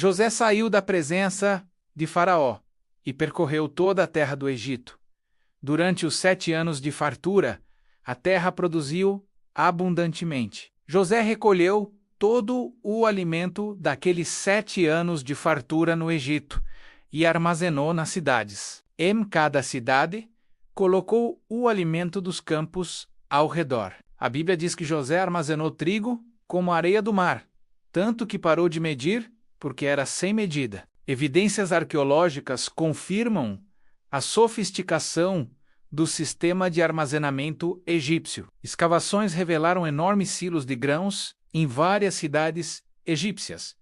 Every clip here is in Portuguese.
José saiu da presença de Faraó e percorreu toda a terra do Egito. Durante os 7 anos de fartura, a terra produziu abundantemente. José recolheu todo o alimento daqueles 7 anos de fartura no Egito e armazenou nas cidades. Em cada cidade, colocou o alimento dos campos ao redor. A Bíblia diz que José armazenou trigo como a areia do mar, tanto que parou de medir porque era sem medida. Evidências arqueológicas confirmam a sofisticação do sistema de armazenamento egípcio. Escavações revelaram enormes silos de grãos em várias cidades egípcias,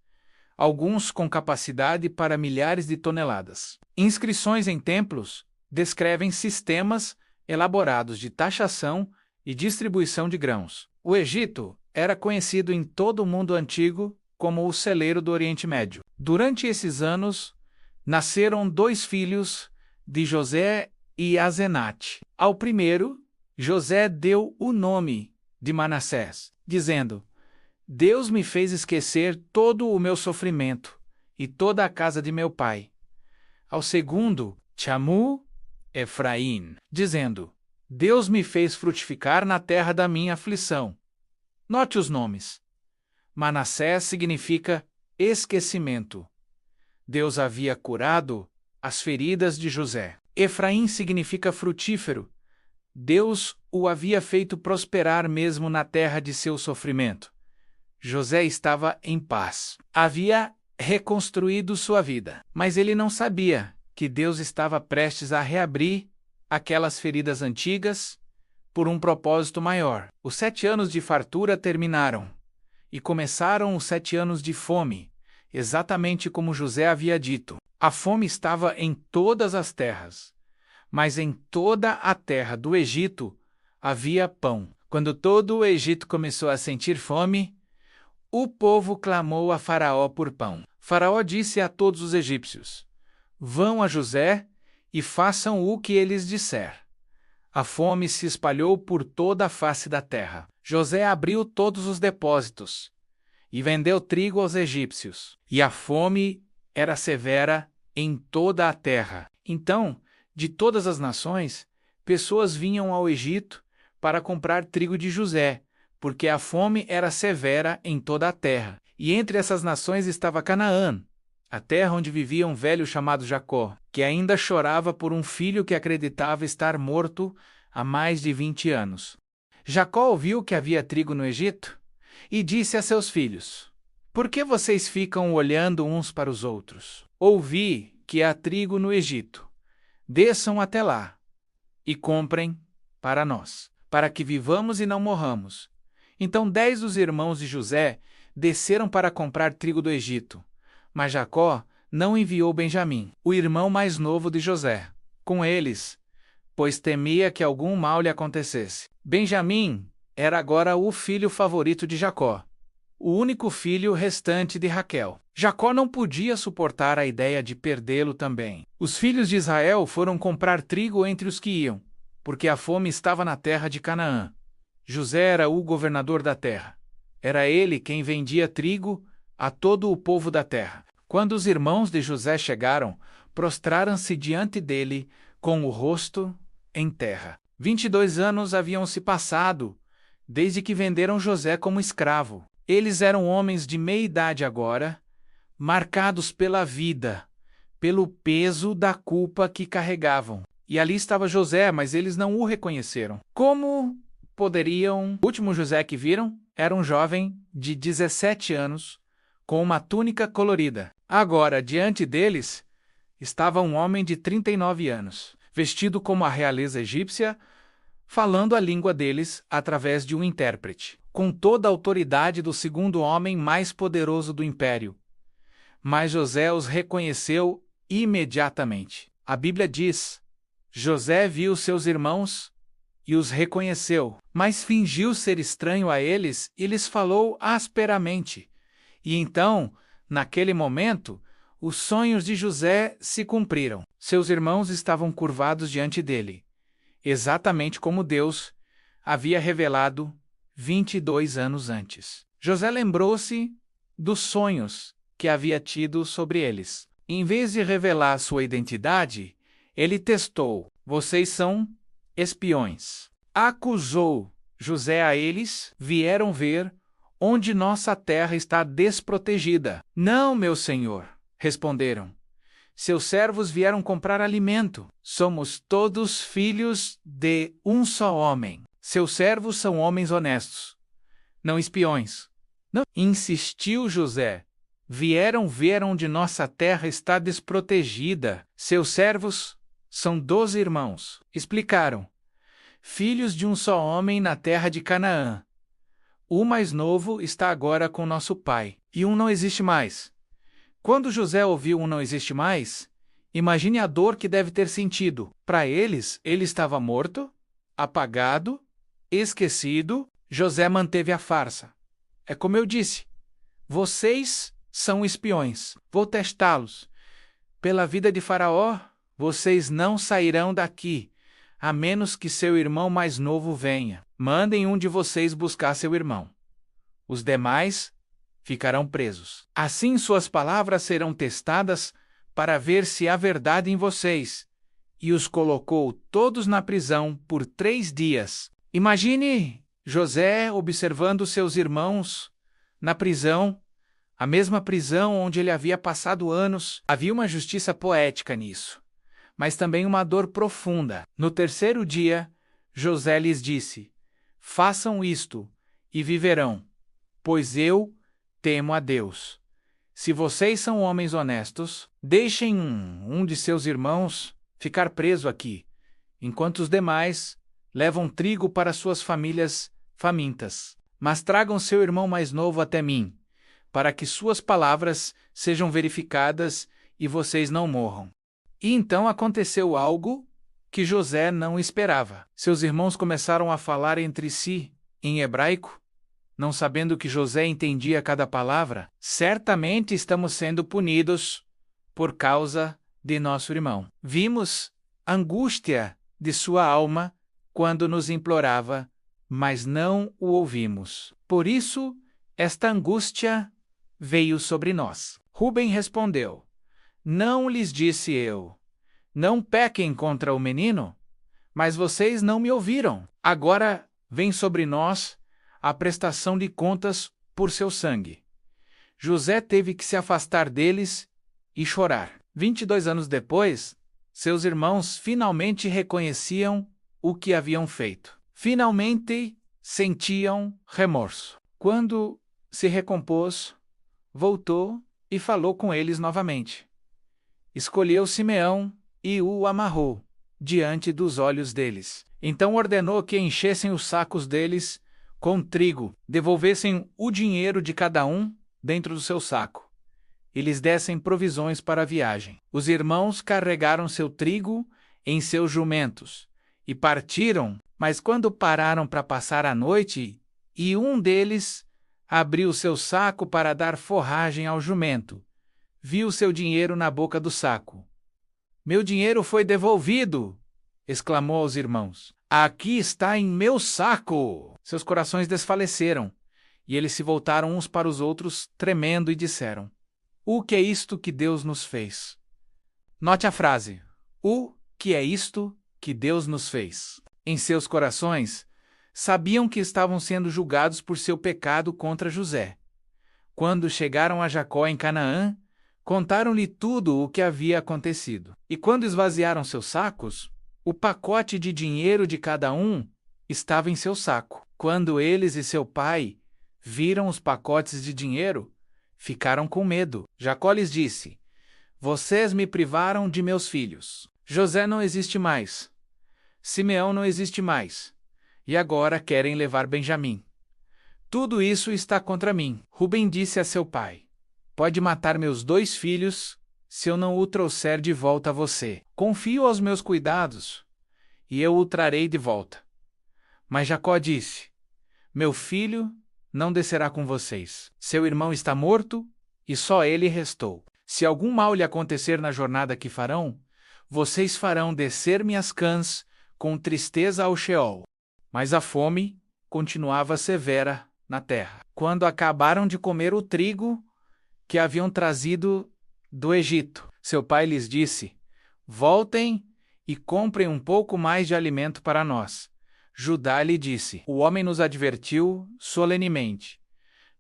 alguns com capacidade para milhares de toneladas. Inscrições em templos descrevem sistemas elaborados de taxação e distribuição de grãos. O Egito era conhecido em todo o mundo antigo como o celeiro do Oriente Médio. Durante esses anos, nasceram 2 filhos de José e Asenate. Ao primeiro, José deu o nome de Manassés, dizendo: Deus me fez esquecer todo o meu sofrimento e toda a casa de meu pai. Ao segundo, chamou Efraim, dizendo: Deus me fez frutificar na terra da minha aflição. Note os nomes. Manassés significa esquecimento. Deus havia curado as feridas de José. Efraim significa frutífero. Deus o havia feito prosperar mesmo na terra de seu sofrimento. José estava em paz. Havia reconstruído sua vida, mas ele não sabia que Deus estava prestes a reabrir aquelas feridas antigas por um propósito maior. Os 7 anos de fartura terminaram e começaram os 7 anos de fome, exatamente como José havia dito. A fome estava em todas as terras, mas em toda a terra do Egito havia pão. Quando todo o Egito começou a sentir fome, o povo clamou a Faraó por pão. Faraó disse a todos os egípcios: Vão a José e façam o que eles disser. A fome se espalhou por toda a face da terra. José abriu todos os depósitos e vendeu trigo aos egípcios. E a fome era severa em toda a terra. Então, de todas as nações, pessoas vinham ao Egito para comprar trigo de José, porque a fome era severa em toda a terra. E entre essas nações estava Canaã, a terra onde vivia um velho chamado Jacó, que ainda chorava por um filho que acreditava estar morto há mais de 20 anos. Jacó ouviu que havia trigo no Egito e disse a seus filhos: Por que vocês ficam olhando uns para os outros? Ouvi que há trigo no Egito. Desçam até lá e comprem para nós, para que vivamos e não morramos. Então 10 dos irmãos de José desceram para comprar trigo do Egito, mas Jacó não enviou Benjamim, o irmão mais novo de José, com eles, pois temia que algum mal lhe acontecesse. Benjamim era agora o filho favorito de Jacó, o único filho restante de Raquel. Jacó não podia suportar a ideia de perdê-lo também. Os filhos de Israel foram comprar trigo entre os que iam, porque a fome estava na terra de Canaã. José era o governador da terra. Era ele quem vendia trigo a todo o povo da terra. Quando os irmãos de José chegaram, prostraram-se diante dele com o rosto em terra. 22 anos haviam se passado desde que venderam José como escravo. Eles eram homens de meia idade agora, marcados pela vida, pelo peso da culpa que carregavam. E ali estava José, mas eles não o reconheceram. Como poderiam... O último José que viram era um jovem de 17 anos, com uma túnica colorida. Agora, diante deles, estava um homem de 39 anos, vestido como a realeza egípcia, falando a língua deles através de um intérprete, com toda a autoridade do segundo homem mais poderoso do império. Mas José os reconheceu imediatamente. A Bíblia diz: José viu seus irmãos e os reconheceu, mas fingiu ser estranho a eles e lhes falou asperamente. E então, naquele momento, os sonhos de José se cumpriram. Seus irmãos estavam curvados diante dele, exatamente como Deus havia revelado 22 anos antes. José lembrou-se dos sonhos que havia tido sobre eles. Em vez de revelar sua identidade, ele testou: vocês são espiões. Acusou José a eles: vieram ver onde nossa terra está desprotegida. Não, meu senhor, responderam. Seus servos vieram comprar alimento. Somos todos filhos de um só homem. Seus servos são homens honestos, não espiões. Não, insistiu José. Vieram ver onde nossa terra está desprotegida. Seus servos são 12 irmãos. Explicaram: filhos de um só homem na terra de Canaã. O mais novo está agora com nosso pai, e um não existe mais. Quando José ouviu não existe mais, imagine a dor que deve ter sentido. Para eles, ele estava morto, apagado, esquecido. José manteve a farsa. É como eu disse, vocês são espiões. Vou testá-los. Pela vida de Faraó, vocês não sairão daqui, a menos que seu irmão mais novo venha. Mandem um de vocês buscar seu irmão. Os demais ficarão presos. Assim suas palavras serão testadas para ver se há verdade em vocês. E os colocou todos na prisão por 3 dias. Imagine José observando seus irmãos na prisão, a mesma prisão onde ele havia passado anos. Havia uma justiça poética nisso, mas também uma dor profunda. No 3º dia, José lhes disse: façam isto e viverão, pois eu temo a Deus. Se vocês são homens honestos, deixem um de seus irmãos ficar preso aqui, enquanto os demais levam trigo para suas famílias famintas. Mas tragam seu irmão mais novo até mim, para que suas palavras sejam verificadas e vocês não morram. E então aconteceu algo que José não esperava. Seus irmãos começaram a falar entre si, em hebraico, não sabendo que José entendia cada palavra. Certamente estamos sendo punidos por causa de nosso irmão. Vimos a angústia de sua alma quando nos implorava, mas não o ouvimos. Por isso, esta angústia veio sobre nós. Rubem respondeu: não lhes disse eu: não pequem contra o menino? Mas vocês não me ouviram. Agora vem sobre nós a prestação de contas por seu sangue. José teve que se afastar deles e chorar. 22 anos depois, seus irmãos finalmente reconheciam o que haviam feito. Finalmente sentiam remorso. Quando se recompôs, voltou e falou com eles novamente. Escolheu Simeão e o amarrou diante dos olhos deles. Então ordenou que enchessem os sacos deles com trigo, devolvessem o dinheiro de cada um dentro do seu saco e lhes dessem provisões para a viagem. Os irmãos carregaram seu trigo em seus jumentos e partiram, mas quando pararam para passar a noite, e um deles abriu seu saco para dar forragem ao jumento, viu seu dinheiro na boca do saco. Meu dinheiro foi devolvido! Exclamou aos irmãos. Aqui está em meu saco! Seus corações desfaleceram, e eles se voltaram uns para os outros, tremendo, e disseram: o que é isto que Deus nos fez? Note a frase: o que é isto que Deus nos fez? Em seus corações, sabiam que estavam sendo julgados por seu pecado contra José. Quando chegaram a Jacó em Canaã, contaram-lhe tudo o que havia acontecido. E quando esvaziaram seus sacos, o pacote de dinheiro de cada um estava em seu saco. Quando eles e seu pai viram os pacotes de dinheiro, ficaram com medo. Jacó lhes disse: vocês me privaram de meus filhos. José não existe mais. Simeão não existe mais. E agora querem levar Benjamim. Tudo isso está contra mim. Rubem disse a seu pai: pode matar meus 2 filhos se eu não o trouxer de volta a você. Confio aos meus cuidados, e eu o trarei de volta. Mas Jacó disse: meu filho não descerá com vocês. Seu irmão está morto, e só ele restou. Se algum mal lhe acontecer na jornada que farão, vocês farão descer minhas cãs com tristeza ao Sheol. Mas a fome continuava severa na terra. Quando acabaram de comer o trigo que haviam trazido do Egito. Seu pai lhes disse: voltem e comprem um pouco mais de alimento para nós. Judá lhe disse: o homem nos advertiu solenemente: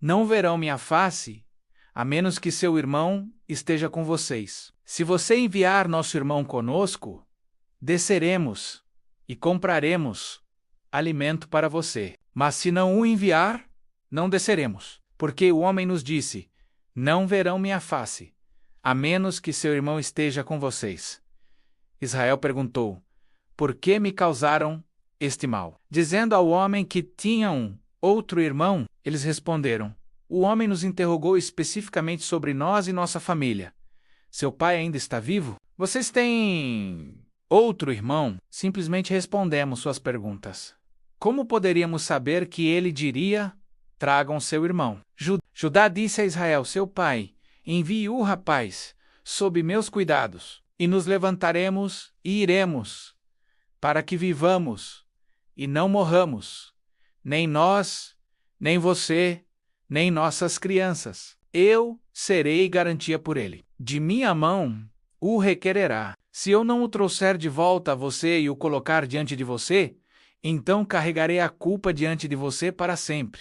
não verão minha face, a menos que seu irmão esteja com vocês. Se você enviar nosso irmão conosco, desceremos e compraremos alimento para você. Mas se não o enviar, não desceremos. Porque o homem nos disse: não verão minha face, a menos que seu irmão esteja com vocês. Israel perguntou: por que me causaram este mal? Dizendo ao homem que tinham outro irmão, eles responderam: o homem nos interrogou especificamente sobre nós e nossa família. Seu pai ainda está vivo? Vocês têm outro irmão? Simplesmente respondemos suas perguntas. Como poderíamos saber que ele diria: tragam seu irmão? Judá disse a Israel, seu pai: envie o rapaz sob meus cuidados, e nos levantaremos e iremos, para que vivamos e não morramos, nem nós, nem você, nem nossas crianças. Eu serei garantia por ele. De minha mão o requererá. Se eu não o trouxer de volta a você e o colocar diante de você, então carregarei a culpa diante de você para sempre.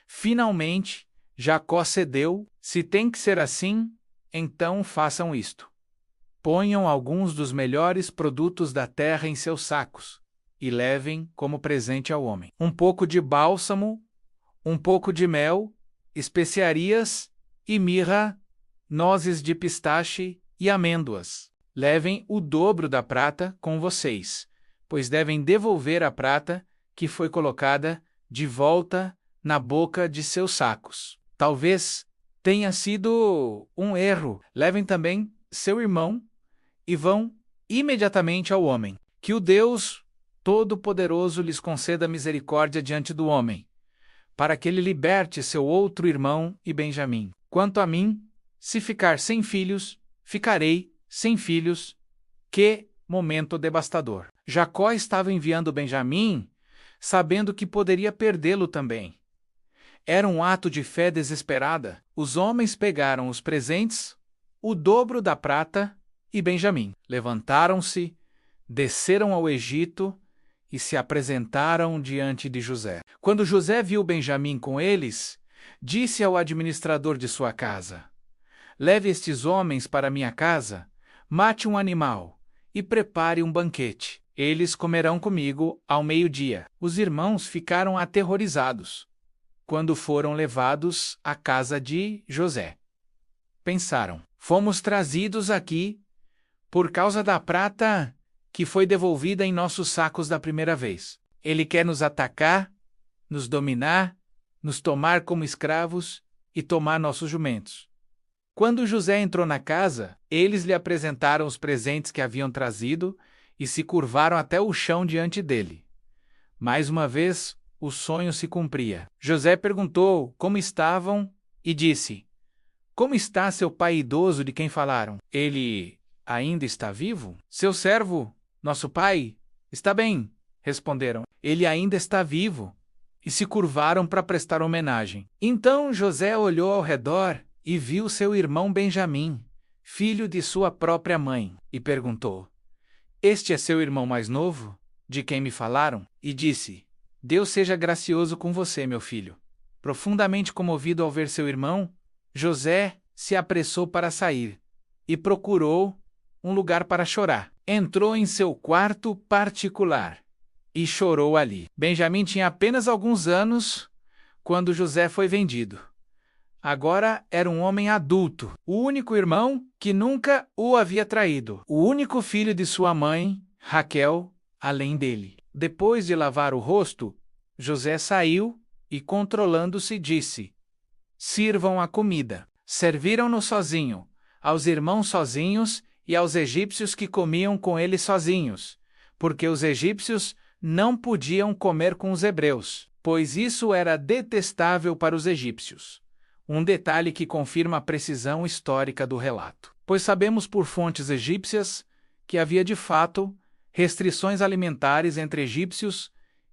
Finalmente, Jacó cedeu. Se tem que ser assim, então façam isto. Ponham alguns dos melhores produtos da terra em seus sacos e levem como presente ao homem um pouco de bálsamo, um pouco de mel, especiarias e mirra, nozes de pistache e amêndoas. Levem o dobro da prata com vocês, pois devem devolver a prata que foi colocada de volta na boca de seus sacos. Talvez tenha sido um erro. Levem também seu irmão e vão imediatamente ao homem. Que o Deus Todo-Poderoso lhes conceda misericórdia diante do homem, para que ele liberte seu outro irmão e Benjamim. Quanto a mim, se ficar sem filhos, ficarei sem filhos. Que momento devastador! Jacó estava enviando Benjamim, sabendo que poderia perdê-lo também. Era um ato de fé desesperada. Os homens pegaram os presentes, o dobro da prata e Benjamim. Levantaram-se, desceram ao Egito e se apresentaram diante de José. Quando José viu Benjamim com eles, disse ao administrador de sua casa: leve estes homens para minha casa, mate um animal e prepare um banquete. Eles comerão comigo ao meio-dia. Os irmãos ficaram aterrorizados quando foram levados à casa de José. Pensaram: fomos trazidos aqui por causa da prata que foi devolvida em nossos sacos da primeira vez. Ele quer nos atacar, nos dominar, nos tomar como escravos e tomar nossos jumentos. Quando José entrou na casa, eles lhe apresentaram os presentes que haviam trazido e se curvaram até o chão diante dele. Mais uma vez, o sonho se cumpria. José perguntou como estavam e disse: como está seu pai idoso de quem falaram? Ele ainda está vivo? Seu servo, nosso pai, está bem, responderam. Ele ainda está vivo. E se curvaram para prestar homenagem. Então José olhou ao redor e viu seu irmão Benjamim, filho de sua própria mãe, e perguntou: este é seu irmão mais novo, de quem me falaram? E disse: Deus seja gracioso com você, meu filho. Profundamente comovido ao ver seu irmão, José se apressou para sair e procurou um lugar para chorar. Entrou em seu quarto particular e chorou ali. Benjamim tinha apenas alguns anos quando José foi vendido. Agora era um homem adulto, o único irmão que nunca o havia traído, o único filho de sua mãe, Raquel, além dele. Depois de lavar o rosto, José saiu e, controlando-se, disse: sirvam a comida. Serviram-no sozinho, aos irmãos sozinhos e aos egípcios que comiam com ele sozinhos, porque os egípcios não podiam comer com os hebreus, pois isso era detestável para os egípcios. Um detalhe que confirma a precisão histórica do relato, pois sabemos por fontes egípcias que havia de fato restrições alimentares entre egípcios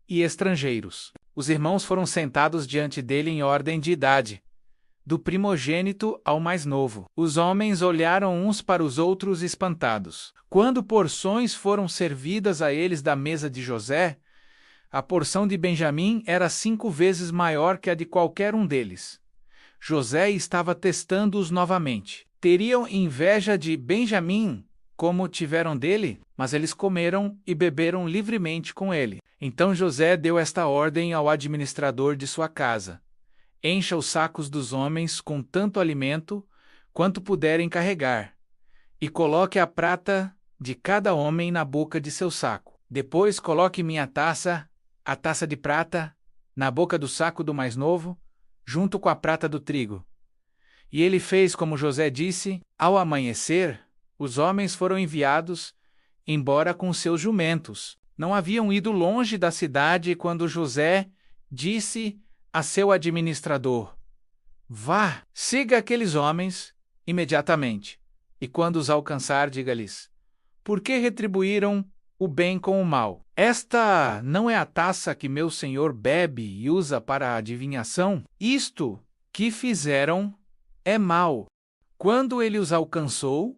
e estrangeiros. Os irmãos foram sentados diante dele em ordem de idade, do primogênito ao mais novo. Os homens olharam uns para os outros espantados. Quando porções foram servidas a eles da mesa de José, a porção de Benjamim era 5 vezes maior que a de qualquer um deles. José estava testando-os novamente. Teriam inveja de Benjamim, como tiveram dele, mas eles comeram e beberam livremente com ele. Então José deu esta ordem ao administrador de sua casa: encha os sacos dos homens com tanto alimento quanto puderem carregar, e coloque a prata de cada homem na boca de seu saco. Depois coloque minha taça, a taça de prata, na boca do saco do mais novo, junto com a prata do trigo. E ele fez como José disse. Ao amanhecer, os homens foram enviados embora com seus jumentos. Não haviam ido longe da cidade quando José disse a seu administrador: vá, siga aqueles homens imediatamente, e quando os alcançar, diga-lhes: por que retribuíram o bem com o mal? Esta não é a taça que meu senhor bebe e usa para a adivinhação? Isto que fizeram é mal. Quando ele os alcançou,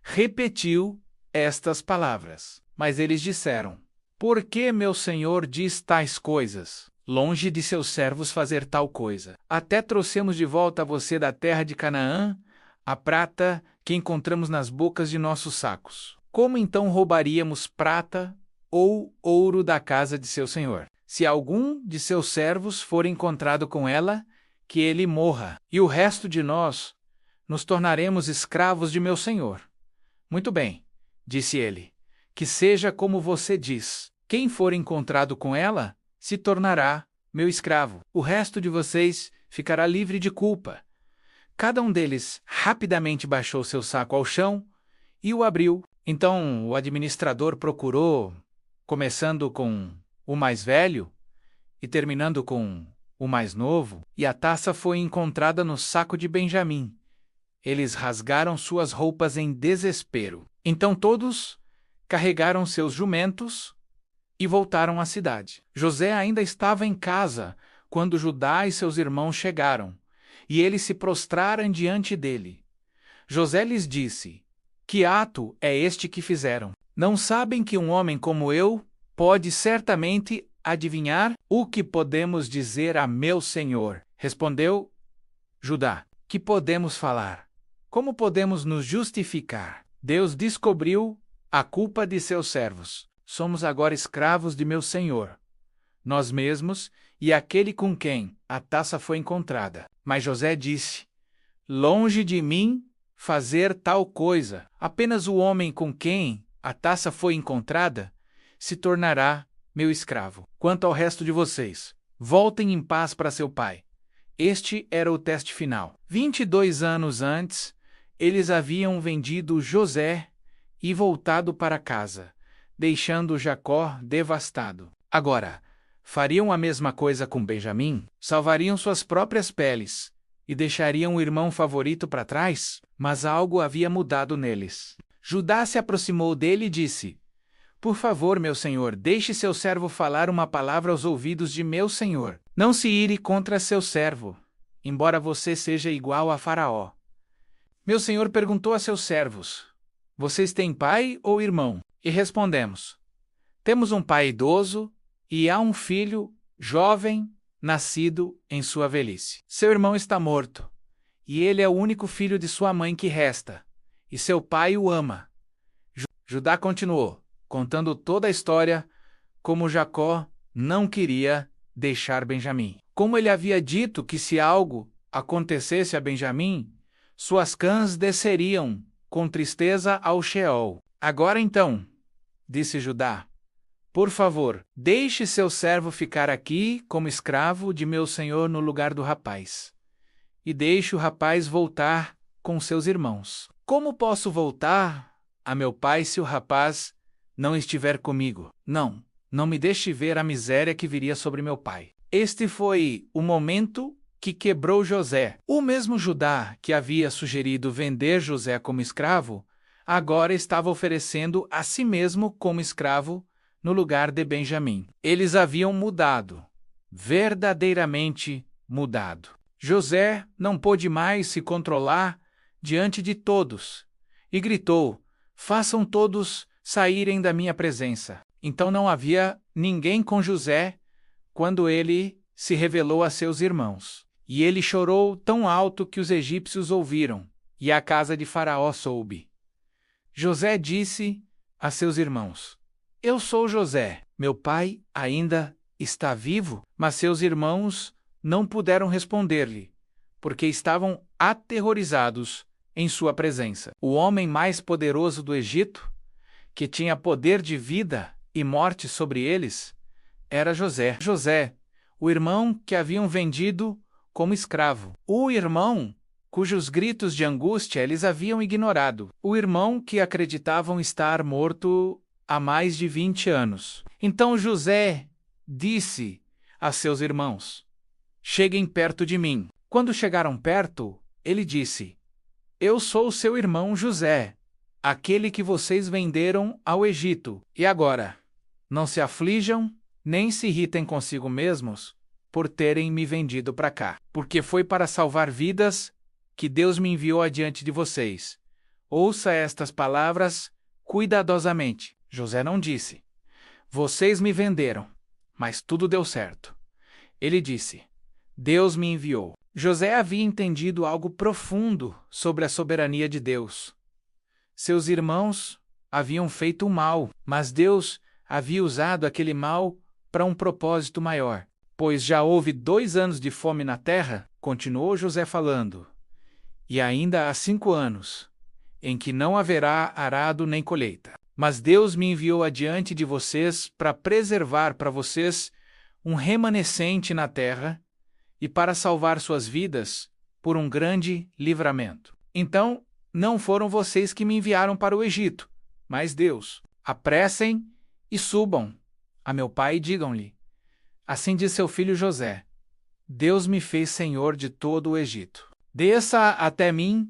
repetiu estas palavras. Mas eles disseram: por que meu senhor diz tais coisas? Longe de seus servos fazer tal coisa. Até trouxemos de volta a você da terra de Canaã a prata que encontramos nas bocas de nossos sacos. Como então roubaríamos prata ou ouro da casa de seu senhor? Se algum de seus servos for encontrado com ela, que ele morra, e o resto de nós nos tornaremos escravos de meu senhor. Muito bem, disse ele, que seja como você diz. Quem for encontrado com ela se tornará meu escravo. O resto de vocês ficará livre de culpa. Cada um deles rapidamente baixou seu saco ao chão e o abriu. Então o administrador procurou, começando com o mais velho e terminando com o mais novo, e a taça foi encontrada no saco de Benjamim. Eles rasgaram suas roupas em desespero. Então todos carregaram seus jumentos e voltaram à cidade. José ainda estava em casa quando Judá e seus irmãos chegaram, e eles se prostraram diante dele. José lhes disse: que ato é este que fizeram? Não sabem que um homem como eu pode certamente adivinhar? O que podemos dizer a meu senhor? Respondeu Judá: que podemos falar? Como podemos nos justificar? Deus descobriu a culpa de seus servos. Somos agora escravos de meu senhor, nós mesmos e aquele com quem a taça foi encontrada. Mas José disse: longe de mim fazer tal coisa. Apenas o homem com quem a taça foi encontrada se tornará meu escravo. Quanto ao resto de vocês, voltem em paz para seu pai. Este era o teste final. 22 anos antes, eles haviam vendido José e voltado para casa, deixando Jacó devastado. Agora, fariam a mesma coisa com Benjamim? Salvariam suas próprias peles e deixariam o irmão favorito para trás? Mas algo havia mudado neles. Judá se aproximou dele e disse: por favor, meu senhor, deixe seu servo falar uma palavra aos ouvidos de meu senhor. Não se ire contra seu servo, embora você seja igual a Faraó. Meu senhor perguntou a seus servos: vocês têm pai ou irmão? E respondemos: temos um pai idoso e há um filho jovem nascido em sua velhice. Seu irmão está morto, e ele é o único filho de sua mãe que resta, e seu pai o ama. Judá continuou, contando toda a história, como Jacó não queria deixar Benjamim. Como ele havia dito que se algo acontecesse a Benjamim, suas cãs desceriam com tristeza ao Sheol. Agora então, disse Judá, por favor, deixe seu servo ficar aqui como escravo de meu senhor no lugar do rapaz, e deixe o rapaz voltar com seus irmãos. Como posso voltar a meu pai se o rapaz não estiver comigo? Não me deixe ver a miséria que viria sobre meu pai. Este foi o momento que quebrou José. O mesmo Judá que havia sugerido vender José como escravo, agora estava oferecendo a si mesmo como escravo no lugar de Benjamim. Eles haviam mudado, verdadeiramente mudado. José não pôde mais se controlar diante de todos e gritou: façam todos saírem da minha presença. Então não havia ninguém com José quando ele se revelou a seus irmãos. E ele chorou tão alto que os egípcios ouviram, e a casa de Faraó soube. José disse a seus irmãos: eu sou José, meu pai ainda está vivo? Mas seus irmãos não puderam responder-lhe, porque estavam aterrorizados em sua presença. O homem mais poderoso do Egito, que tinha poder de vida e morte sobre eles, era José. José, o irmão que haviam vendido como escravo. O irmão cujos gritos de angústia eles haviam ignorado. O irmão que acreditavam estar morto há mais de 20 anos. Então José disse a seus irmãos: cheguem perto de mim. Quando chegaram perto, ele disse: eu sou seu irmão José, aquele que vocês venderam ao Egito. E agora, não se aflijam, nem se irritem consigo mesmos por terem me vendido para cá, porque foi para salvar vidas que Deus me enviou adiante de vocês. Ouça estas palavras cuidadosamente. José não disse: vocês me venderam, mas tudo deu certo. Ele disse: Deus me enviou. José havia entendido algo profundo sobre a soberania de Deus. Seus irmãos haviam feito o mal, mas Deus havia usado aquele mal para um propósito maior. Pois já houve 2 anos de fome na terra, continuou José falando, e ainda há 5 anos, em que não haverá arado nem colheita. Mas Deus me enviou adiante de vocês para preservar para vocês um remanescente na terra e para salvar suas vidas por um grande livramento. Então, não foram vocês que me enviaram para o Egito, mas Deus. Apressem e subam a meu pai e digam-lhe: assim diz seu filho José: Deus me fez senhor de todo o Egito. Desça até mim,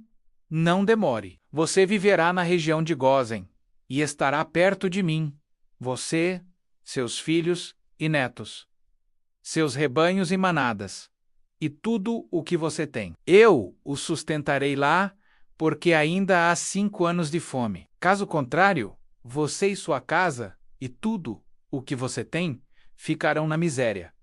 não demore. Você viverá na região de Gósen e estará perto de mim, você, seus filhos e netos, seus rebanhos e manadas, e tudo o que você tem. Eu o sustentarei lá, porque ainda há 5 anos de fome. Caso contrário, você e sua casa, e tudo o que você tem, ficarão na miséria.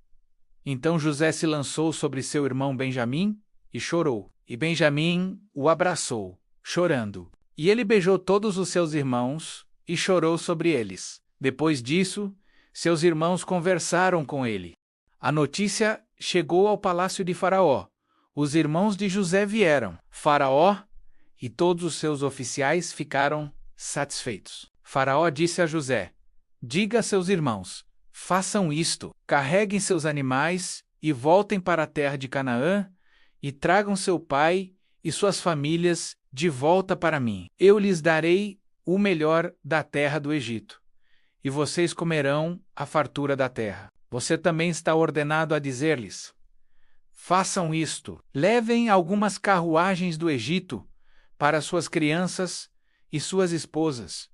Então José se lançou sobre seu irmão Benjamim e chorou. E Benjamim o abraçou, chorando. E ele beijou todos os seus irmãos e chorou sobre eles. Depois disso, seus irmãos conversaram com ele. A notícia chegou ao palácio de Faraó. Os irmãos de José vieram. Faraó e todos os seus oficiais ficaram satisfeitos. Faraó disse a José: diga a seus irmãos: façam isto, carreguem seus animais e voltem para a terra de Canaã e tragam seu pai e suas famílias de volta para mim. Eu lhes darei o melhor da terra do Egito, e vocês comerão a fartura da terra. Você também está ordenado a dizer-lhes: façam isto, levem algumas carruagens do Egito para suas crianças e suas esposas,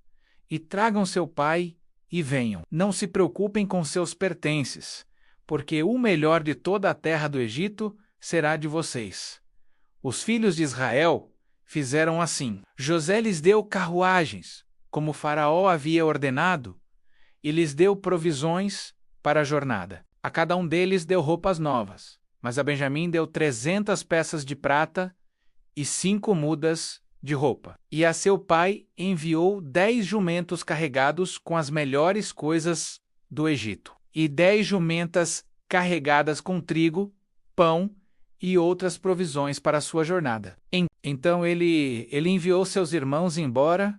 e tragam seu pai e venham. Não se preocupem com seus pertences, porque o melhor de toda a terra do Egito será de vocês. Os filhos de Israel fizeram assim. José lhes deu carruagens, como Faraó havia ordenado, e lhes deu provisões para a jornada. A cada um deles deu roupas novas, mas a Benjamim deu 300 peças de prata e 5 mudas de roupa. E a seu pai enviou 10 jumentos carregados com as melhores coisas do Egito, e 10 jumentas carregadas com trigo, pão e outras provisões para a sua jornada. Então ele enviou seus irmãos embora,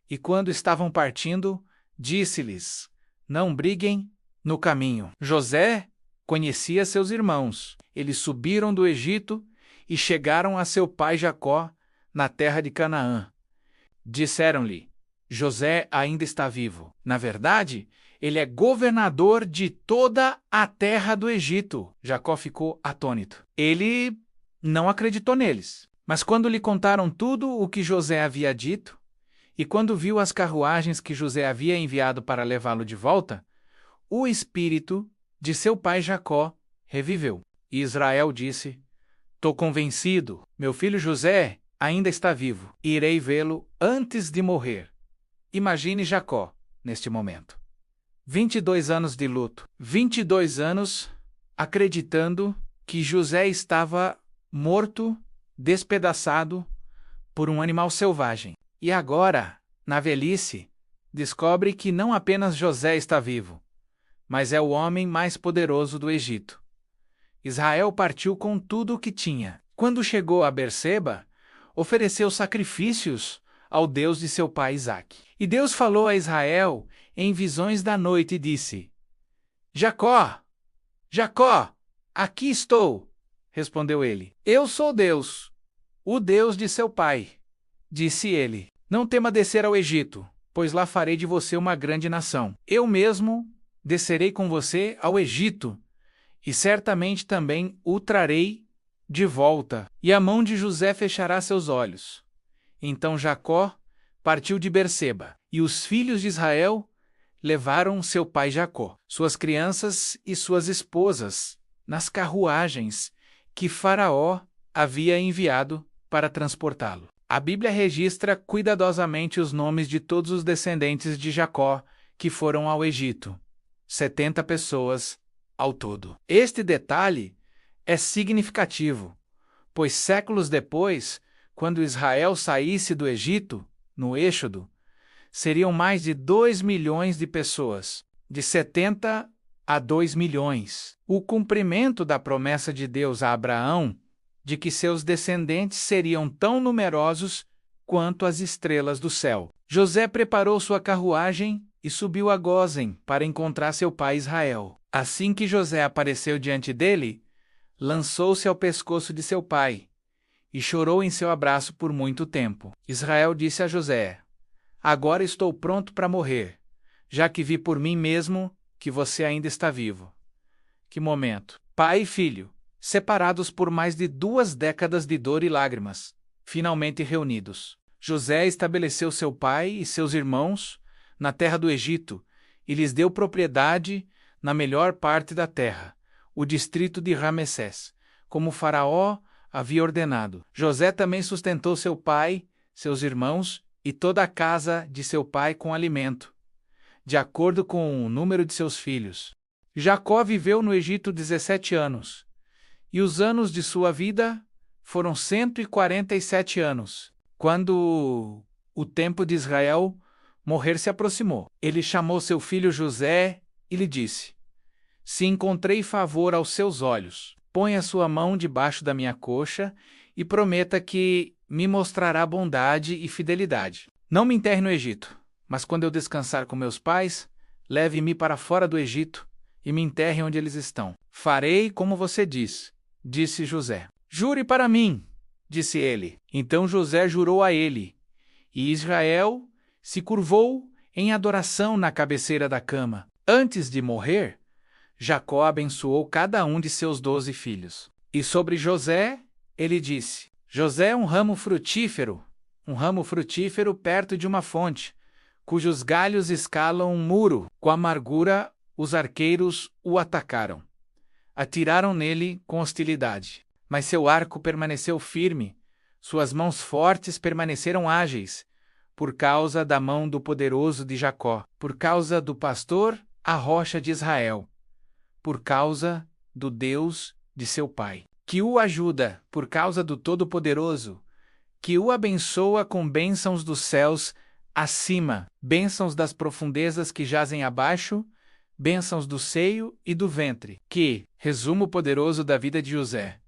e quando estavam partindo, disse-lhes: não briguem no caminho. José conhecia seus irmãos. Eles subiram do Egito e chegaram a seu pai Jacó na terra de Canaã. Disseram-lhe: José ainda está vivo. Na verdade, ele é governador de toda a terra do Egito. Jacó ficou atônito. Ele não acreditou neles. Mas quando lhe contaram tudo o que José havia dito, e quando viu as carruagens que José havia enviado para levá-lo de volta, o espírito de seu pai Jacó reviveu. E Israel disse: Tô convencido, meu filho José ainda está vivo. Irei vê-lo antes de morrer. Imagine Jacó, neste momento. 22 anos de luto. 22 anos acreditando que José estava morto, despedaçado por um animal selvagem. E agora, na velhice, descobre que não apenas José está vivo, mas é o homem mais poderoso do Egito. Israel partiu com tudo o que tinha. Quando chegou a Berseba, ofereceu sacrifícios ao Deus de seu pai Isaque. E Deus falou a Israel em visões da noite e disse: Jacó, Jacó, aqui estou, respondeu ele. Eu sou Deus, o Deus de seu pai. Disse ele: Não tema descer ao Egito, pois lá farei de você uma grande nação. Eu mesmo descerei com você ao Egito, e certamente também o trarei de volta, e a mão de José fechará seus olhos. Então Jacó partiu de Berseba, e os filhos de Israel levaram seu pai Jacó, suas crianças e suas esposas, nas carruagens que Faraó havia enviado para transportá-lo. A Bíblia registra cuidadosamente os nomes de todos os descendentes de Jacó que foram ao Egito. 70 pessoas ao todo. Este detalhe é significativo, pois séculos depois, quando Israel saísse do Egito, no Êxodo, seriam mais de 2 milhões de pessoas, de 70 a 2 milhões. O cumprimento da promessa de Deus a Abraão de que seus descendentes seriam tão numerosos quanto as estrelas do céu. José preparou sua carruagem e subiu a Gósen para encontrar seu pai Israel. Assim que José apareceu diante dele, lançou-se ao pescoço de seu pai e chorou em seu abraço por muito tempo. Israel disse a José: Agora estou pronto para morrer, já que vi por mim mesmo que você ainda está vivo. Que momento! Pai e filho, separados por mais de 2 décadas de dor e lágrimas, finalmente reunidos. José estabeleceu seu pai e seus irmãos na terra do Egito e lhes deu propriedade na melhor parte da terra, o distrito de Ramessés, como Faraó havia ordenado. José também sustentou seu pai, seus irmãos e toda a casa de seu pai com alimento, de acordo com o número de seus filhos. Jacó viveu no Egito 17 anos, e os anos de sua vida foram 147 anos. Quando o tempo de Israel morrer se aproximou, ele chamou seu filho José e lhe disse: Se encontrei favor aos seus olhos, põe a sua mão debaixo da minha coxa e prometa que me mostrará bondade e fidelidade. Não me enterre no Egito, mas quando eu descansar com meus pais, leve-me para fora do Egito e me enterre onde eles estão. Farei como você diz, disse José. Jure para mim, disse ele. Então José jurou a ele, e Israel se curvou em adoração na cabeceira da cama. Antes de morrer, Jacó abençoou cada um de seus 12 filhos. E sobre José, ele disse: José é um ramo frutífero perto de uma fonte, cujos galhos escalam um muro. Com amargura, os arqueiros o atacaram. Atiraram nele com hostilidade. Mas seu arco permaneceu firme, suas mãos fortes permaneceram ágeis, por causa da mão do poderoso de Jacó, por causa do pastor, a rocha de Israel, por causa do Deus de seu pai, que o ajuda por causa do Todo-Poderoso, que o abençoa com bênçãos dos céus acima, bênçãos das profundezas que jazem abaixo, bênçãos do seio e do ventre, que, resumo poderoso da vida de José,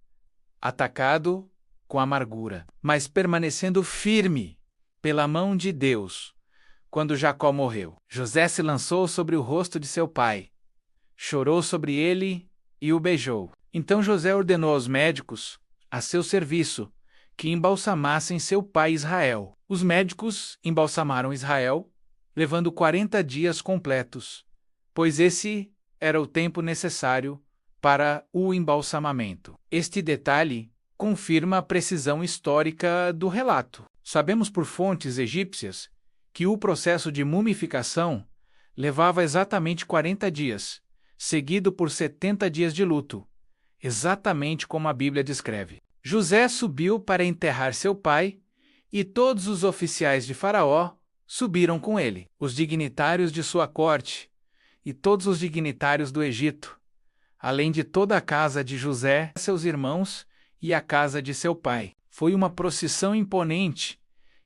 atacado com amargura, mas permanecendo firme pela mão de Deus. Quando Jacó morreu, José se lançou sobre o rosto de seu pai, chorou sobre ele e o beijou. Então José ordenou aos médicos, a seu serviço, que embalsamassem seu pai Israel. Os médicos embalsamaram Israel, levando 40 dias completos, pois esse era o tempo necessário para o embalsamamento. Este detalhe confirma a precisão histórica do relato. Sabemos por fontes egípcias que o processo de mumificação levava exatamente 40 dias, seguido por 70 dias de luto, exatamente como a Bíblia descreve. José subiu para enterrar seu pai, e todos os oficiais de Faraó subiram com ele, os dignitários de sua corte, e todos os dignitários do Egito, além de toda a casa de José, seus irmãos e a casa de seu pai. Foi uma procissão imponente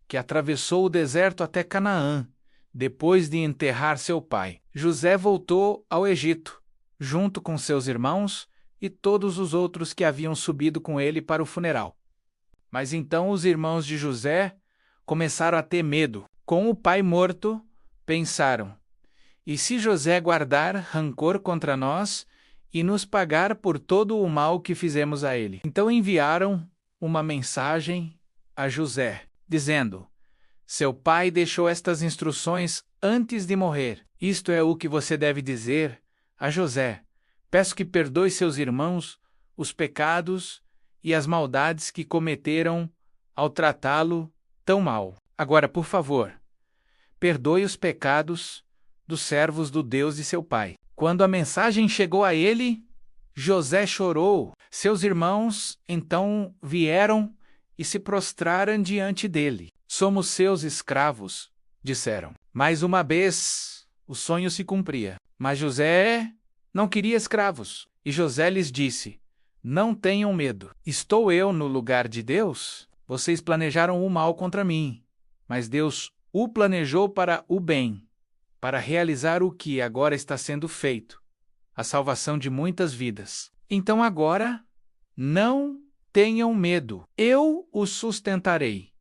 que atravessou o deserto até Canaã, depois de enterrar seu pai. José voltou ao Egito, junto com seus irmãos e todos os outros que haviam subido com ele para o funeral. Mas então os irmãos de José começaram a ter medo. Com o pai morto, pensaram: e se José guardar rancor contra nós e nos pagar por todo o mal que fizemos a ele? Então enviaram uma mensagem a José, dizendo: seu pai deixou estas instruções antes de morrer. Isto é o que você deve dizer a José: peço que perdoe seus irmãos os pecados e as maldades que cometeram ao tratá-lo tão mal. Agora, por favor, perdoe os pecados dos servos do Deus de seu pai. Quando a mensagem chegou a ele, José chorou. Seus irmãos então vieram e se prostraram diante dele. Somos seus escravos, disseram. Mais uma vez, o sonho se cumpria. Mas José não queria escravos. E José lhes disse: não tenham medo. Estou eu no lugar de Deus? Vocês planejaram o mal contra mim, mas Deus o planejou para o bem, para realizar o que agora está sendo feito, a salvação de muitas vidas. Então agora, não tenham medo. Eu os sustentarei,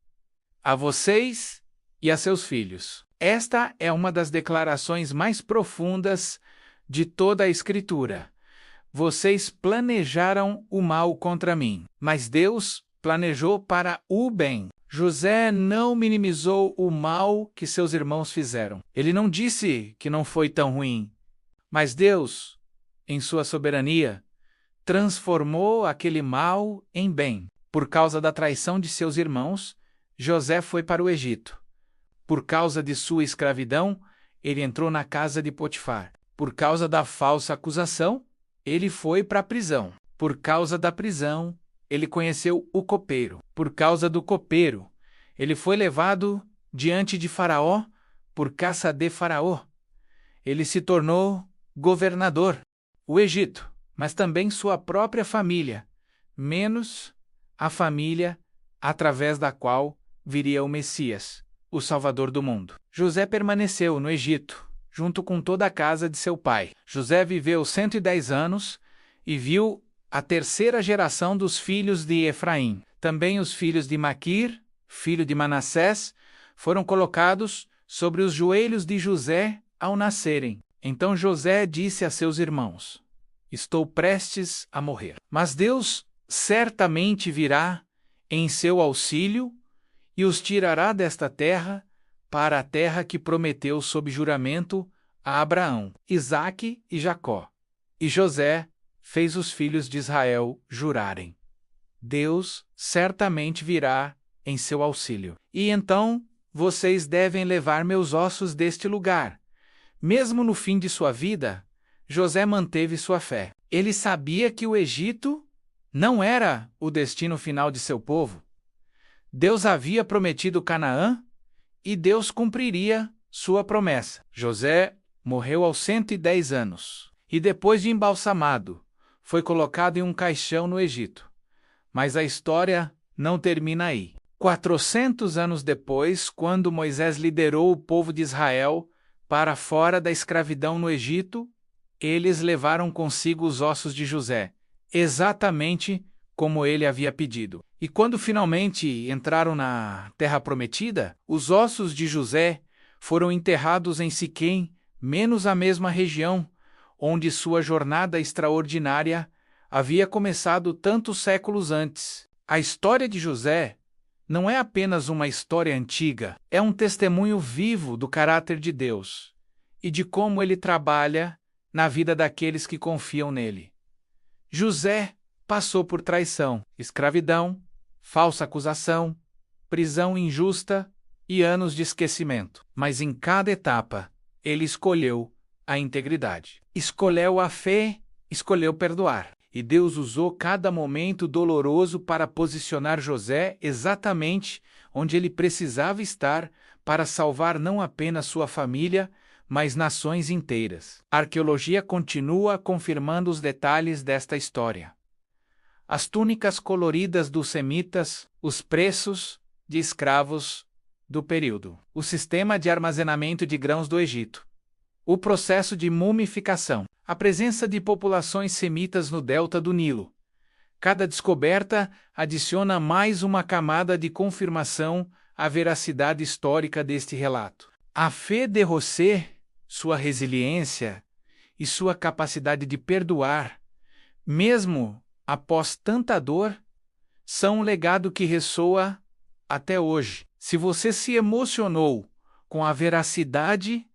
a vocês e a seus filhos. Esta é uma das declarações mais profundas de toda a Escritura. Vocês planejaram o mal contra mim, mas Deus planejou para o bem. José não minimizou o mal que seus irmãos fizeram. Ele não disse que não foi tão ruim, mas Deus, em sua soberania, transformou aquele mal em bem. Por causa da traição de seus irmãos, José foi para o Egito. Por causa de sua escravidão, ele entrou na casa de Potifar. Por causa da falsa acusação, ele foi para a prisão. Por causa da prisão, ele conheceu o copeiro. Por causa do copeiro, ele foi levado diante de Faraó por caça de Faraó. Ele se tornou governador. O Egito, mas também sua própria família, menos a família através da qual viria o Messias, o Salvador do mundo. José permaneceu no Egito, junto com toda a casa de seu pai. José viveu 110 anos e viu a terceira geração dos filhos de Efraim. Também os filhos de Maquir, filho de Manassés, foram colocados sobre os joelhos de José ao nascerem. Então José disse a seus irmãos: estou prestes a morrer, mas Deus certamente virá em seu auxílio e os tirará desta terra para a terra que prometeu sob juramento a Abraão, Isaque e Jacó. E José fez os filhos de Israel jurarem: Deus certamente virá em seu auxílio. E então vocês devem levar meus ossos deste lugar. Mesmo no fim de sua vida, José manteve sua fé. Ele sabia que o Egito não era o destino final de seu povo. Deus havia prometido Canaã e Deus cumpriria sua promessa. José morreu aos 110 anos e, depois de embalsamado, foi colocado em um caixão no Egito. Mas a história não termina aí. 400 anos depois, quando Moisés liderou o povo de Israel para fora da escravidão no Egito, eles levaram consigo os ossos de José, exatamente como ele havia pedido. E quando finalmente entraram na Terra Prometida, os ossos de José foram enterrados em Siquém, menos a mesma região onde sua jornada extraordinária havia começado tantos séculos antes. A história de José não é apenas uma história antiga, é um testemunho vivo do caráter de Deus e de como ele trabalha na vida daqueles que confiam nele. José passou por traição, escravidão, falsa acusação, prisão injusta e anos de esquecimento. Mas em cada etapa, ele escolheu a integridade. Escolheu a fé, escolheu perdoar. e Deus usou cada momento doloroso para posicionar José exatamente onde ele precisava estar para salvar não apenas sua família, mas nações inteiras. A arqueologia continua confirmando os detalhes desta história. As túnicas coloridas dos semitas, os preços de escravos do período, o sistema de armazenamento de grãos do Egito, o processo de mumificação, a presença de populações semitas no delta do Nilo. Cada descoberta adiciona mais uma camada de confirmação à veracidade histórica deste relato. A fé de José, sua resiliência e sua capacidade de perdoar, mesmo após tanta dor, são um legado que ressoa até hoje. Se você se emocionou com a veracidade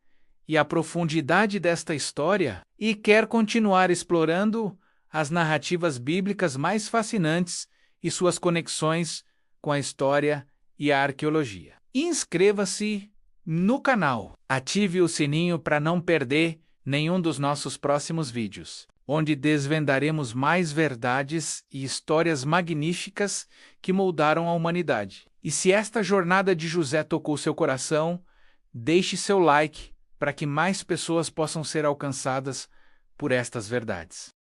e a profundidade desta história e quer continuar explorando as narrativas bíblicas mais fascinantes e suas conexões com a história e a arqueologia, inscreva-se no canal. Ative o sininho para não perder nenhum dos nossos próximos vídeos, onde desvendaremos mais verdades e histórias magníficas que moldaram a humanidade. E se esta jornada de José tocou seu coração, deixe seu like para que mais pessoas possam ser alcançadas por estas verdades.